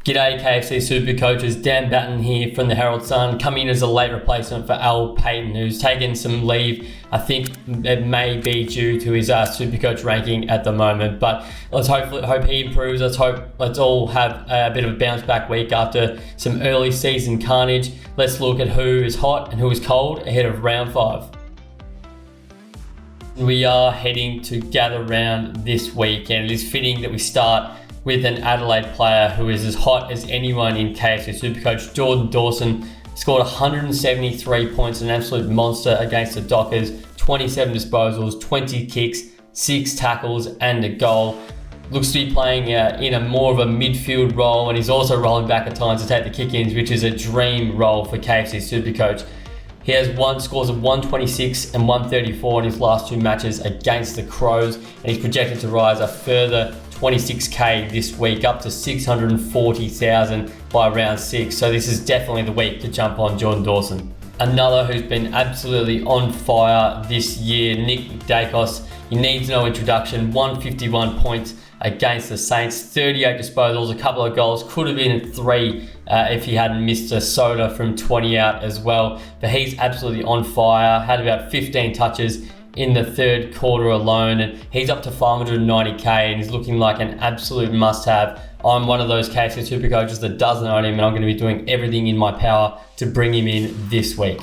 G'day KFC SuperCoaches, Dan Batten here from the Herald Sun, coming in as a late replacement for Al Payton, who's taken some leave. I think it may be due to his SuperCoach ranking at the moment, but let's hope he improves. Let's all have a bit of a bounce back week after some early season carnage. Let's look at who is hot and who is cold ahead of round 5. We are heading to gather round this week, and it is fitting that we start with an Adelaide player who is as hot as anyone in KFC SuperCoach. Jordan Dawson scored 173 points, an absolute monster against the Dockers, 27 disposals, 20 kicks, 6 tackles and a goal. Looks to be playing in a more of a midfield role, and he's also rolling back at times to take the kick-ins, which is a dream role for KFC SuperCoach. He has scores of 126 and 134 in his last 2 matches against the Crows, and he's projected to rise a further 26k this week, up to 640,000 by round 6. So this is definitely the week to jump on Jordan Dawson. Another who's been absolutely on fire this year, Nick Dacos. He needs no introduction. 151 points against the Saints, 38 disposals, a couple of goals. Could have been 3 if he hadn't missed a soda from 20 out as well. But he's absolutely on fire. Had about 15 touches in the third quarter alone, and he's up to 590k, and he's looking like an absolute must-have. I'm one of those KFC SuperCoaches that doesn't own him, and I'm going to be doing everything in my power to bring him in this week.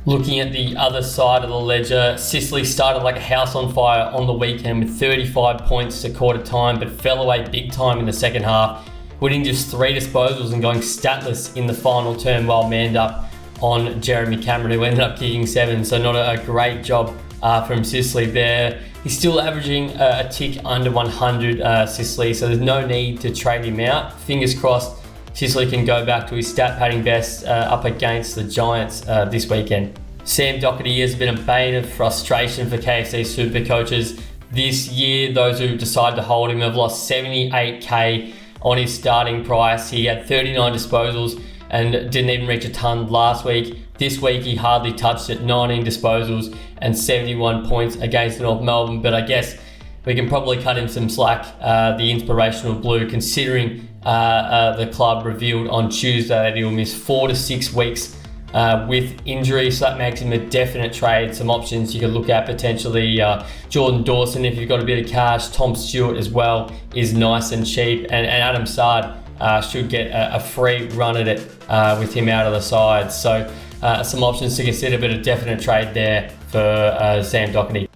Looking at the other side of the ledger, Sicily started like a house on fire on the weekend with 35 points to quarter time, but fell away big time in the second half, winning just 3 disposals and going statless in the final term while manned up on Jeremy Cameron, who ended up kicking 7, so not a great job from Sicily there. He's still averaging a tick under 100, Sicily, so there's no need to trade him out. Fingers crossed Sicily can go back to his stat padding best up against the Giants this weekend. Sam Docherty has been a bane of frustration for KFC SuperCoaches this year. Those who decide to hold him have lost 78k on his starting price. He had 39 disposals and didn't even reach a ton last week. This week he hardly touched it, 19 disposals and 71 points against North Melbourne, but I guess we can probably cut him some slack, the inspirational blue, considering the club revealed on Tuesday that he'll miss 4 to 6 weeks with injury, so that makes him a definite trade. Some options you could look at potentially, Jordan Dawson if you've got a bit of cash. Tom Stewart as well is nice and cheap, and Adam Sard should get a free run at it with him out of the side. So some options to consider, but a definite trade there for Sam Docherty.